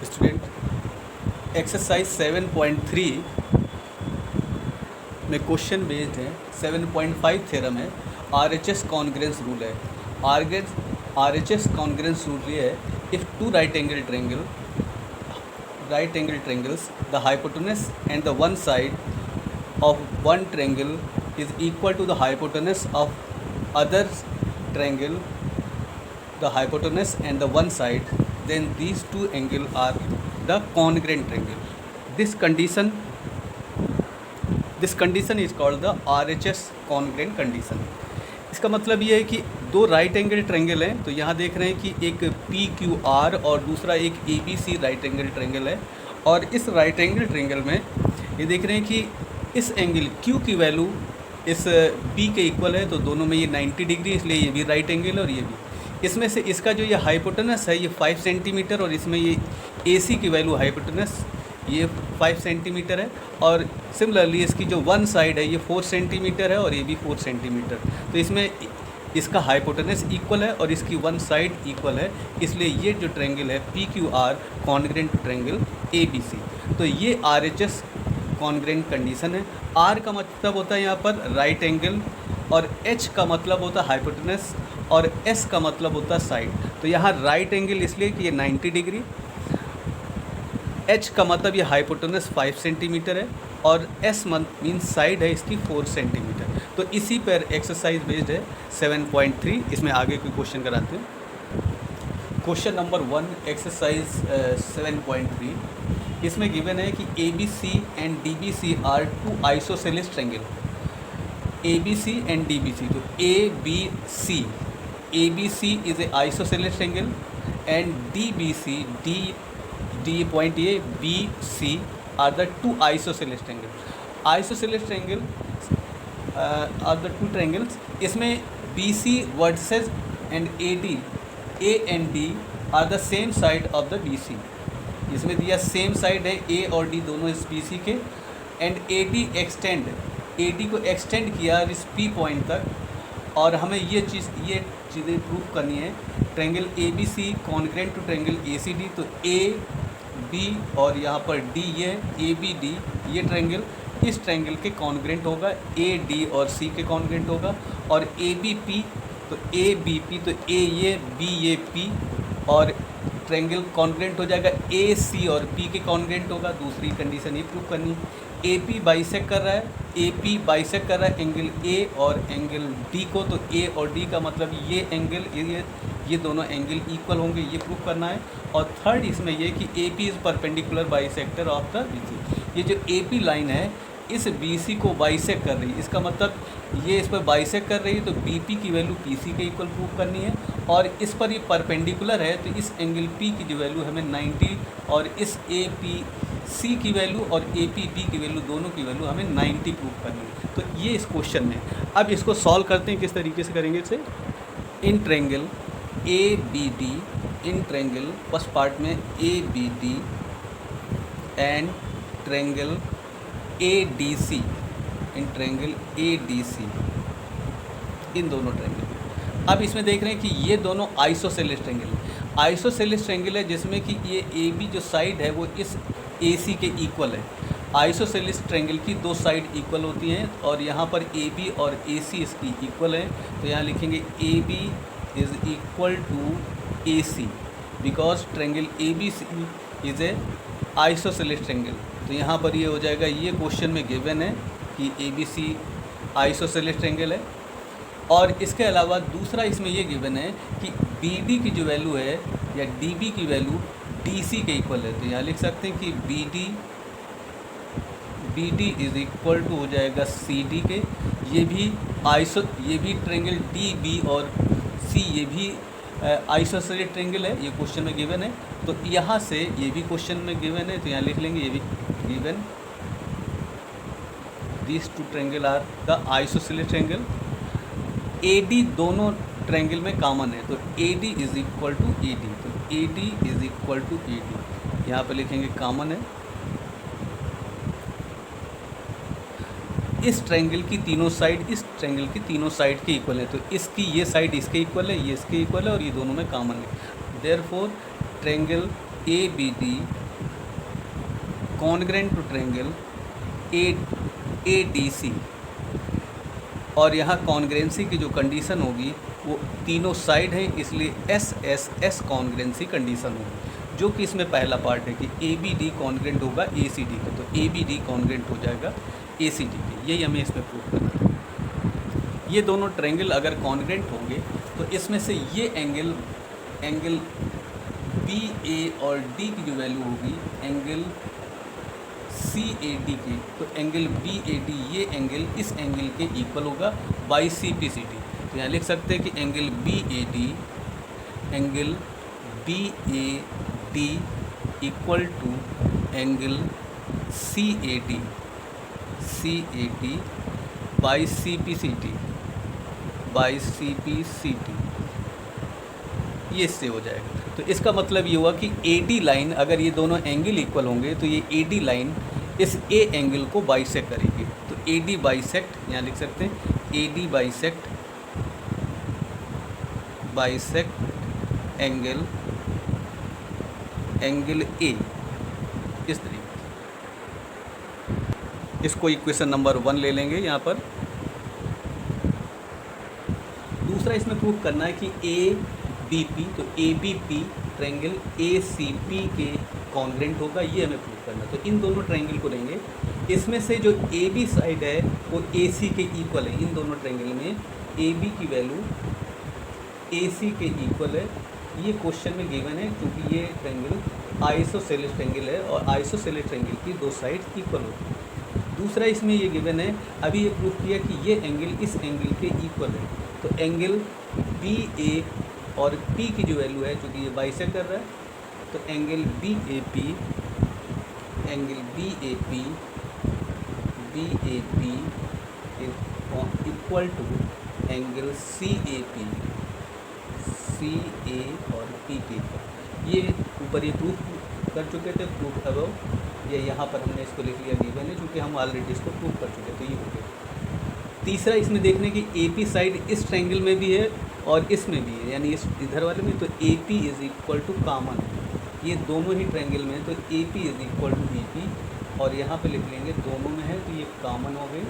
Student exercise 7.3 में question based है। 7.5 theorem है, RHS कॉन्ग्रेंस रूल है। RHS कॉन्ग्रेंस रूल ये है, if two right angle triangles the hypotenuse and the one side of one triangle is equal to the hypotenuse of other triangle, the hypotenuse and the one side, then these two angles are the congruent triangle. This condition is called the RHS congruent condition. इसका मतलब ये है कि दो right angle triangle हैं, तो यहाँ देख रहे हैं कि एक PQR और दूसरा एक ABC राइट एंगल ट्रायंगल है। और इस राइट एंगल ट्रायंगल में ये देख रहे हैं कि इस एंगल Q की वैल्यू इस P के इक्वल है, तो दोनों में ये 90 डिग्री, इसलिए ये भी राइट एंगल और ये भी। इसमें से इसका जो ये हाइपोटेनस है ये 5 सेंटीमीटर और इसमें ये AC की वैल्यू हाइपोटेनस ये 5 सेंटीमीटर है। और सिमिलरली इसकी जो वन साइड है ये 4 सेंटीमीटर है और ये भी 4 सेंटीमीटर। तो इसमें इसका हाइपोटेनस इक्वल है और इसकी वन साइड इक्वल है, इसलिए ये जो ट्रायंगल है PQR congruent to triangle ABC। तो ये RHS कॉन्ग्रुएंट कंडीशन है। R का मतलब होता है यहाँ पर राइट एंगल और H का मतलब होता है हाइपोटेनस और S का मतलब होता है साइड। तो यहाँ राइट एंगल इसलिए कि ये 90 डिग्री, H का मतलब ये हाइपोटेनस 5 सेंटीमीटर है और S मीन्स साइड है इसकी 4 सेंटीमीटर। तो इसी पर एक्सरसाइज बेस्ड है 7.3। इसमें आगे कोई क्वेश्चन कराते हैं। Question number 1 exercise 7.3। इसमें गिवन है कि ABC and DBC are two isosceles triangle. ABC and DBC, तो ABC is a isosceles triangle and DBC D point ये BC are the two isosceles triangle. Isosceles triangle are the two triangles. इसमें BC vertices and AD A and D are the same side of the BC। इसमें दिया same side है A और D दोनों इस BC के, and AD को extend किया इस P पॉइंट तक। और हमें ये चीज़ें प्रूफ करनी है। Triangle ABC congruent to triangle ACD, तो AB और यहाँ पर D ये ABD ये ट्रायंगल इस ट्रायंगल के कॉन्ग्रुएंट होगा, AD और C के कॉन्ग्रुएंट होगा। और ABP तो ABP तो A ये B ये P और ट्रायंगल कॉन्ग्रुएंट हो जाएगा AC और P के कॉन्ग्रुएंट होगा। दूसरी कंडीशन ये प्रूफ करनी है। AP बाइसेक्ट कर रहा है एंगल A और एंगल D को, तो A और D का मतलब ये एंगल ये दोनों एंगल इक्वल होंगे, ये प्रूफ करना है। और थर्ड इसमें ये कि AP is perpendicular bisector of the BC। ये जो AP लाइन है इस BC को बाइसेक्ट कर रही है, इसका मतलब ये इस पर बाइसेक्ट कर रही है, तो BP की वैल्यू PC के इक्वल प्रूफ करनी है। और इस पर ये परपेंडिकुलर है, तो इस एंगल P की जो वैल्यू हमें 90 और इस APC की वैल्यू और APB की वैल्यू दोनों की वैल्यू हमें 90 प्रूफ करनी है। तो ये इस क्वेश्चन में। अब इसको सॉल्व करते हैं, किस तरीके से करेंगे इसे। In triangle ABD, in triangle first part में ABD and triangle ADC, in triangle ADC, इन दोनों ट्रायंगल। अब इसमें देख रहे हैं कि ये दोनों आइसोसेलेस ट्रायंगल है, जिसमें कि ये AB जो साइड है वो इस AC के इक्वल है। आइसोसेलेस ट्रायंगल की दो साइड इक्वल होती हैं और यहाँ पर AB और AC इसकी इक्वल है, तो यहाँ लिखेंगे AB is equal to AC because triangle ABC is a isosceles triangle. तो यहाँ पर ये हो जाएगा, ये क्वेश्चन में गिवन है कि ABC आइसोसेलेस ट्रायंगल है। और इसके अलावा दूसरा इसमें ये गिवन है कि BD की जो वैल्यू है या DB की वैल्यू DC के इक्वल है, तो यहाँ लिख सकते हैं कि BD इज़ इक्वल टू हो जाएगा CD के। ये भी ट्रायंगल DB और C ये भी आइसोसेलेस ट्रायंगल है, ये क्वेश्चन में गिवन है। तो यहाँ से ये भी क्वेश्चन में गिवन है, तो यहाँ लिख लेंगे ये भी given, this two triangle are the isosceles triangle. AD दोनों ट्रायंगल में कॉमन है, तो AD is equal to AD, तो AD is equal to AD यहाँ पे लिखेंगे कॉमन है। इस ट्रायंगल की तीनों साइड इस ट्रायंगल की तीनों साइड के इक्वल है, तो इसकी ये साइड इसके इक्वल है, ये इसके इक्वल है और ये दोनों में कॉमन है। Therefore triangle A B D congruent to triangle A D C, और यहाँ कॉन्ग्रेंसी की जो कंडीशन होगी वो तीनों साइड है, इसलिए एस एस एस कॉन्ग्रेंसी कंडीशन होगी, जो कि इसमें पहला पार्ट है कि ए बी डी कॉन्ग्रेंट होगा ए सी डी के, तो ए बी डी कॉन्ग्रेंट हो जाएगा ए सी डी के। यही हमें इसमें प्रूव करना है। ये दोनों ट्रायंगल अगर कॉन्ग्रेंट होंगे तो इसमें से ये एंगल बी ए और डी की जो वैल्यू होगी एंगल सी ए डी की, तो एंगल बी ए डी ये एंगल इस एंगल के इक्वल होगा by C P C D. तो यहाँ लिख सकते हैं कि angle B A D equal to angle C A D by C P C T, ये इससे हो जाएगा। तो इसका मतलब ये हुआ कि ए डी लाइन, अगर ये दोनों एंगल इक्वल होंगे तो ये ए डी लाइन इस ए एंगल को बाइसेक्ट करेगी। तो ए डी बाइसेक्ट, यहाँ लिख सकते हैं ए डी बाइसेक्ट एंगल ए, इस तरीके। इसको इक्वेशन नंबर 1 ले लेंगे यहाँ पर। दूसरा इसमें प्रूफ करना है कि ए बी पी, तो A B P triangle A C P के कॉन्ग्रेंट होगा, ये हमें प्रूफ करना है। तो इन दोनों ट्रायंगल को लेंगे, इसमें से जो ए बी साइड है वो ए सी के इक्वल है। इन दोनों ट्रायंगल में ए बी की वैल्यू ए सी के इक्वल है, ये क्वेश्चन में गिवन है, क्योंकि ये ट्रायंगल आइसोसेलेस ट्रायंगल है और आइसोसेलेस ट्रायंगल की दो साइड इक्वल होती है। दूसरा इसमें ये गिवन है, अभी ये प्रूफ किया कि ये एंगल इस एंगल के इक्वल है। तो एंगल बी ए और पी की जो वैल्यू है, चूँकि ये बाइसेक्ट कर रहा है, तो angle B A P equal to angle C A और पी के। ये ऊपर ये प्रूफ कर चुके थे, प्रूफ अबव, ये यहाँ पर हमने इसको लिख लिया गिवन है, चूँकि हम ऑलरेडी इसको प्रूफ कर चुके, तो ये हो गया। तीसरा इसमें देखने की ए पी साइड इस ट्रायंगल में भी है और इसमें भी है, यानी इस इधर वाले में, तो A P is equal to common, ये दोनों ही ट्रायंगल में है, तो A P is equal to B P, और यहाँ पे लिख लेंगे दोनों में है, तो ये कॉमन हो गई।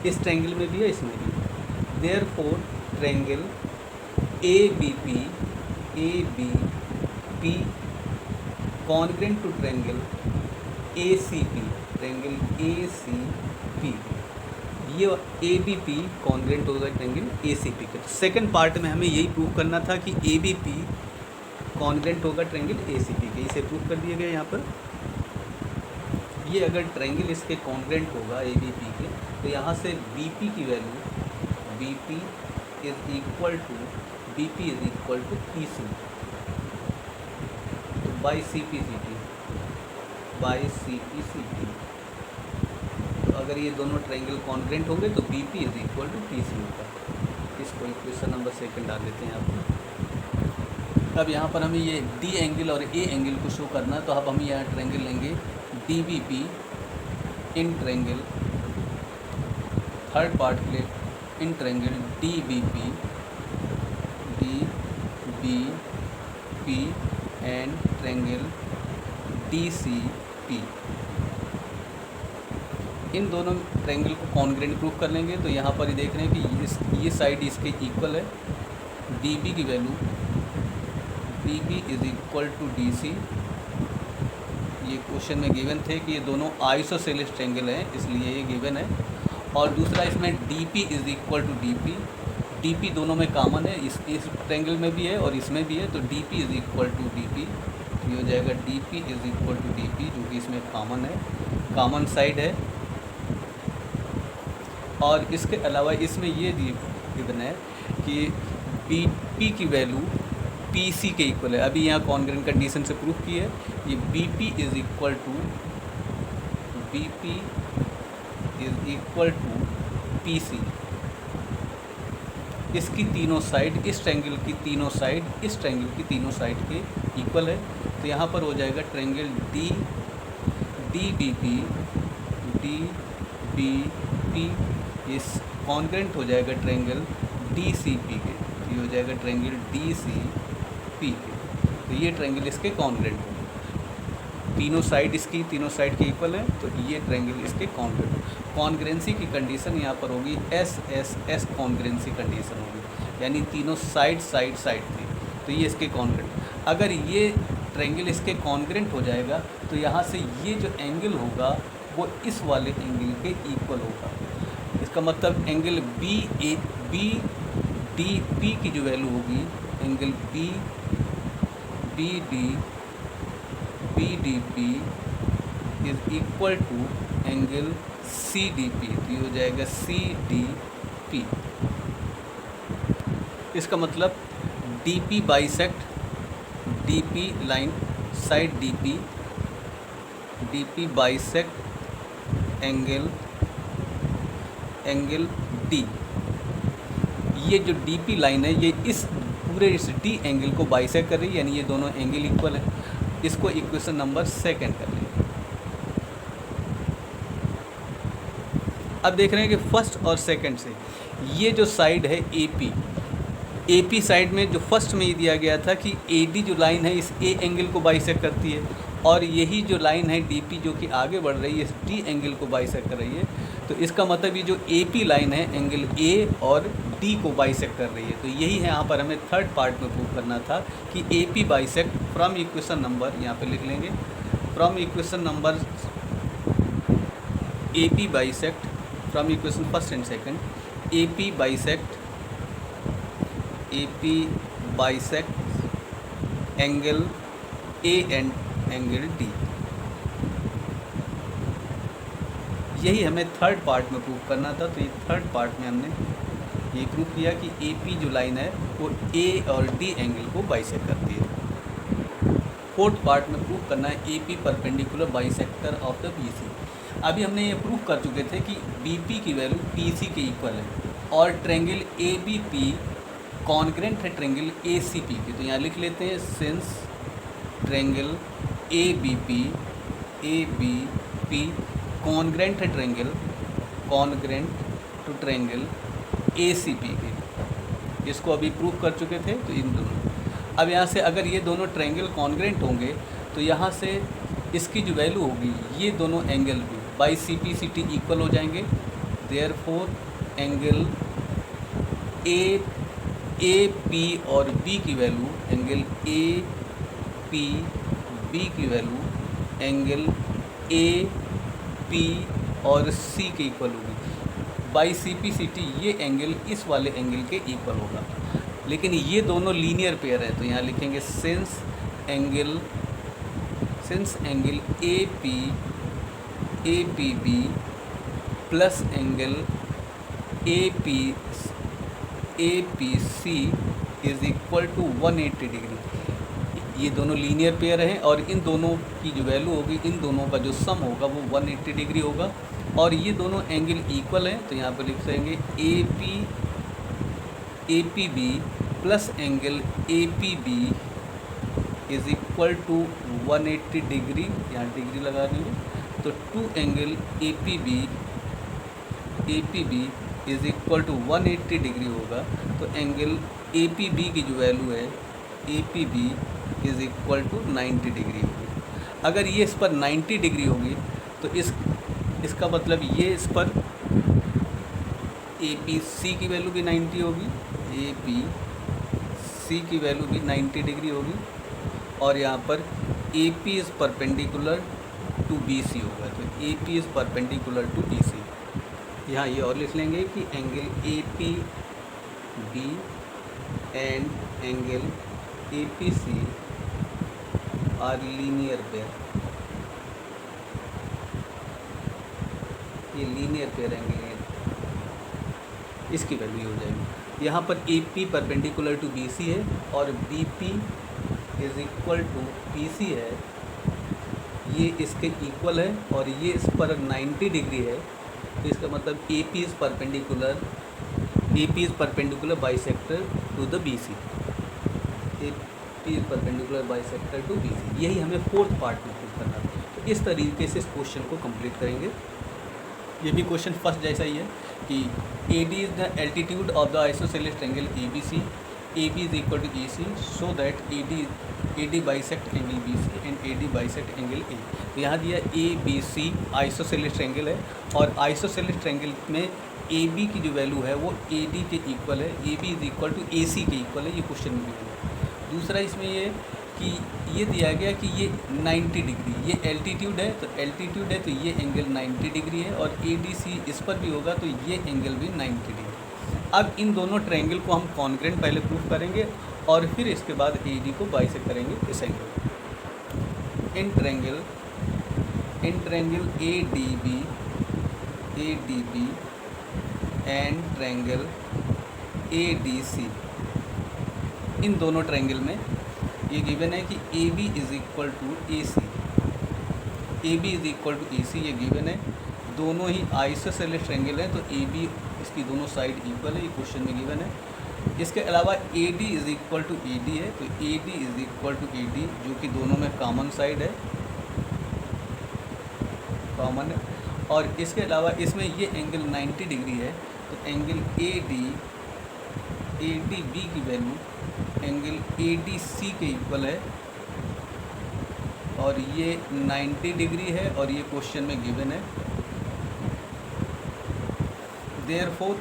इस ट्रायंगल में भी है, इसमें भी। Therefore triangle A B P congruent to triangle A C P, ये ए बी पी कॉन्ग्रेंट होगा ट्रायंगल ए सी पी के। सेकंड पार्ट में हमें यही प्रूव करना था कि ए बी पी कॉन्ग्रेंट होगा ट्रायंगल ए सी पी के, इसे प्रूव कर दिया गया यहाँ पर। ये अगर ट्रायंगल इसके कॉन्ग्रेंट होगा ए बी पी के, तो यहाँ से बी पी की value B P is equal to P C by C P C T. तो अगर ये दोनों ट्रायंगल कॉन्ग्रेंट होंगे तो B P is equal to P C होगा। इसको इक्वेशन नंबर 2 डाल देते हैं यहाँ पर। अब यहाँ पर हमें ये डी एंगल और ए एंगल को शो करना है, तो अब हम यहाँ ट्रायंगल लेंगे D B P in triangle, third part के लिए in triangle D B P and triangle D C P. इन दोनों ट्रायंगल को कॉन्ग्रेंट प्रूफ कर लेंगे। तो यहाँ पर ये देख रहे हैं कि ये साइड इसके इक्वल है, डी बी की value D B is equal to D C. ये क्वेश्चन में गिवन थे कि ये दोनों आइसोसेलेस ट्रायंगल हैं, इसलिए ये गिवन है। और दूसरा इसमें D P is equal to D P, D P दोनों में कॉमन है, इस ट्रायंगल में भी है और इसमें भी है, तो D P is equal to D P. ये हो जाएगा D P is equal to D P, जो कि इसमें कॉमन है, कॉमन साइड है। और इसके अलावा इसमें ये गिवन है कि बी पी की वैल्यू पी सी के इक्वल है। अभी यहाँ कॉन्ग्रेंट कंडीशन से प्रूफ की है, ये B P is equal to P C. इसकी तीनों साइड, इस ट्रायंगल की तीनों साइड इस ट्रायंगल की तीनों साइड के इक्वल है। तो यहाँ पर हो जाएगा ट्रायंगल डी बी पी इस कॉन्ग्रेंट हो जाएगा ट्रायंगल डी सी पी के, ये हो जाएगा ट्रायंगल डी सी पी के। तो तो ये ट्रायंगल इसके कॉन्ग्रेंट होंगे। तीनों साइड के इक्वल हैं, तो ये ट्रायंगल इसके कॉन्ग्रेंट। कॉन्ग्रेंसी की कंडीशन यहाँ पर होगी एस एस एस कॉन्ग्रेंसी कंडीशन होगी, यानी तीनों साइड थी, तो ये इसके कॉन्ग्रेंट। अगर ये ट्रायंगल इसके कॉन्ग्रेंट हो जाएगा तो यहाँ से ये जो एंगल होगा वो इस वाले एंगल के इक्वल होगा। इसका मतलब एंगल बी डी पी की जो वैल्यू होगी, angle B D P is equal to angle C D P, तो ये हो जाएगा सी डी पी। इसका मतलब D P bisect D P line side D P bisect angle D. ये जो डी पी लाइन है ये इस पूरे इस डी एंगल को बाइसेक्ट कर रही है, यानी ये दोनों एंगल इक्वल है। इसको इक्वेशन नंबर सेकंड कर लेंगे। अब देख रहे हैं कि फर्स्ट और सेकंड से ये जो साइड है एपी साइड में जो फर्स्ट में ही दिया गया था कि एडी जो लाइन है इस ए एंगल को बाइसेक्ट करती है, और यही जो लाइन है डीपी जो कि आगे बढ़ रही है इस डी एंगल को बाइसेक्ट कर रही है। तो इसका मतलब ये जो एपी लाइन है एंगल ए और डी को बाइसेक्ट कर रही है। तो यही है यहाँ पर हमें थर्ड पार्ट में प्रूव करना था कि AP bisect from equation number, यहाँ पे लिख लेंगे from equation number AP bisect from equation first and second AP bisect angle A and angle D. यही हमें थर्ड पार्ट में प्रूव करना था। तो ये थर्ड पार्ट में हमने ये प्रूव किया कि एपी जो लाइन है वो ए और डी एंगल को बाइसेक्ट करती है। फोर्थ पार्ट में प्रूव करना है AP perpendicular bisector of the BC. अभी हमने ये प्रूव कर चुके थे कि बीपी की वैल्यू टीसी के इक्वल है और ट्रायंगल एबीपी कॉन्ग्रेंट है ट्रायंगल एसीपी की। तो यहाँ लिख लेते हैं सिंस ट्रायंगल एबीपी कॉन्ग्रेंट है कॉन्ग्रेंट टू ट्रायंगल एसीपी के। इसको अभी प्रूव कर चुके थे। तो इन दोनों, अब यहाँ से अगर ये दोनों ट्रायंगल कॉन्ग्रेंट होंगे तो यहाँ से इसकी जो वैल्यू होगी ये दोनों एंगल भी बाई सी पी इक्वल हो जाएंगे। देयरफॉर एंगल ए पी और बी की value angle A P B की वैल्यू एंगल ए पी और सी के इक्वल होगी। बाई सी पी ये एंगल इस वाले एंगल के इक्वल होगा, लेकिन ये दोनों लीनियर पेयर है। तो यहाँ लिखेंगे since angle A P B plus angle A P C is equal to 180 degree. ये दोनों लीनियर पेयर हैं और इन दोनों की जो वैल्यू होगी, इन दोनों का जो सम होगा वो 180 डिग्री होगा और ये दोनों एंगल इक्वल हैं। तो यहाँ पर लिख देंगे A P B plus angle A P B is equal to 180 degree, यहाँ डिग्री लगा देंगे। तो two angle A P B is equal to 180 degree होगा। तो एंगल ए पी बी की जो वैल्यू है A P B is equal to 90 degree होगी। अगर ये इस पर 90 डिग्री होगी तो इसका मतलब ये इस पर ए पी सी की वैल्यू भी 90 होगी, ए पी सी की वैल्यू भी 90 डिग्री होगी और यहाँ पर A P is perpendicular to B C होगा। तो A P is perpendicular to B C. यहाँ ये और लिख लेंगे कि angle A P B and angle A P C are linear pair. ये लीनियर पेयर एंगल है, इसकी वैल्यू हो जाएगी। यहाँ पर A P perpendicular to B C है और B P is equal to P C है, ये इसके इक्वल है और ये इस पर 90 डिग्री है। तो इसका मतलब A P is perpendicular bisector to the B C. A P is perpendicular bisector to B C. यही हमें फोर्थ पार्ट में प्रूव करना है। तो इस तरीके से इस क्वेश्चन को कंप्लीट करेंगे। ये भी क्वेश्चन फर्स्ट जैसा ही है कि A D is the altitude of the isosceles triangle A B C A B is equal to A C, so that A D bisect angle B C and A D bisect angle A. तो यहाँ दिया A B C isosceles triangle है, और isosceles triangle में A B की जो value है वो ए डी के इक्वल है, A B is equal to A C के इक्वल है, ये क्वेश्चन में दिया है। दूसरा इसमें ये कि ये दिया गया कि ये 90 डिग्री, ये एल्टीट्यूड है, तो एल्टीट्यूड है तो ये एंगल 90 डिग्री है, और ए डी सी इस पर भी होगा तो ये एंगल भी 90 डिग्री। अब इन दोनों ट्रायंगल को हम कॉन्ग्रेंट पहले प्रूफ करेंगे, और फिर इसके बाद ए डी को बाइसेक्ट करेंगे इस angle. In triangle A D B and triangle A D C, इन दोनों ट्रायंगल में ये गिवन है कि A B is equal to A C, A B is equal to A C, ये गिवन है। दोनों ही आइसोसेलेस ट्रायंगल हैं, तो ए बी इसकी दोनों साइड इक्वल है, ये क्वेश्चन में गिवन है। इसके अलावा A D is equal to A D है, तो A D is equal to A D, जो कि दोनों में कॉमन साइड है, कॉमन है। और इसके अलावा इसमें ये एंगल 90 डिग्री है, तो एंगल ए डी बी की value angle A D C के इक्वल है, और ये 90 डिग्री है, और ये क्वेश्चन में गिवन है। देयरफॉर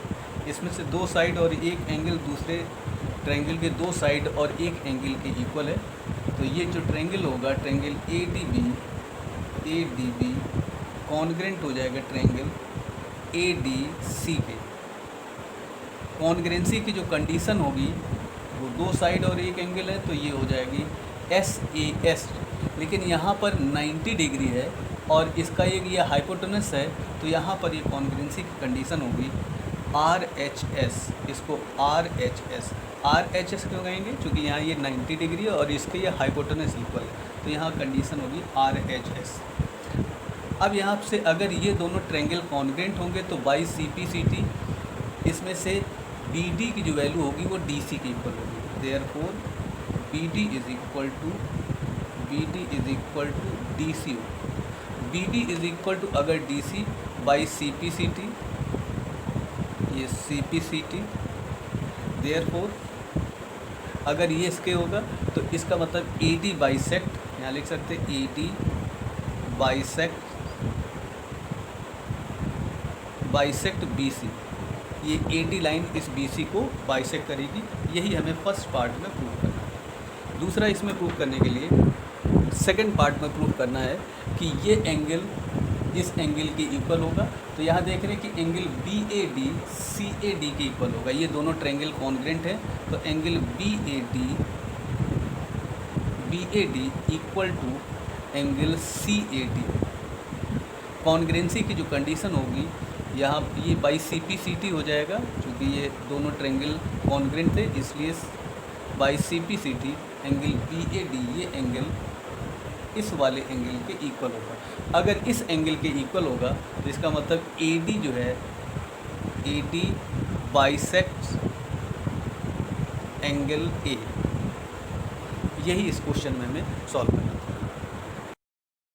इसमें से दो साइड और एक एंगल दूसरे ट्रायंगल के दो साइड और एक एंगल के इक्वल है, तो ये जो ट्रायंगल होगा triangle A D B congruent हो जाएगा ट्रायंगल ए डी सी के। कॉन्ग्रेंसी की जो कंडीशन होगी वो दो साइड और एक एंगल है, तो ये हो जाएगी एस ए एस, लेकिन यहाँ पर 90 डिग्री है और इसका एक ये हाइपोटेनस है, तो यहाँ पर ये कॉन्ग्रेंसी की कंडीशन होगी आर एच एस, इसको आर एच एस क्यों कहेंगे, क्योंकि यहाँ ये 90 डिग्री है और इसके ये हाइपोटेनस इक्वल है, तो यहाँ कंडीशन होगी आर एच एस। अब यहाँ से अगर ये दोनों ट्रायंगल कॉन्ग्रेंट होंगे तो by C P C T इसमें से बी डी की जो वैल्यू होगी वो डी सी के इक्वल होगी। Therefore B D is equal to D C हो। B D is equal to अगर D C by C P C T, ये C P C T, therefore अगर ये इसके होगा तो इसका मतलब ए डी बाइसेक्ट, यहाँ लिख सकते हैं A D bisect B C, ये ए डी लाइन इस बी सी को बाइसेक्ट करेगी। यही हमें फर्स्ट पार्ट में प्रूव करना है। दूसरा इसमें प्रूव करने के लिए सेकंड पार्ट में प्रूव करना है कि ये एंगल इस एंगल के इक्वल होगा। तो यहाँ देख रहे हैं कि angle B A D C A D के इक्वल होगा, ये दोनों ट्रायंगल कॉन्ग्रेंट है, तो angle B A D equal to angle C A D. Congruency की जो कंडीशन होगी यहाँ ये by C P C T हो जाएगा, क्योंकि ये दोनों ट्रायंगल कॉन्ग्रेंट थे, इसलिए by C P C T angle B A D, ये एंगल इस वाले एंगल के इक्वल होगा। अगर इस एंगल के इक्वल होगा तो इसका मतलब ए डी जो है ए डी बाइसेक्ट एंगल ए। यही इस क्वेश्चन में हमें सॉल्व करना था।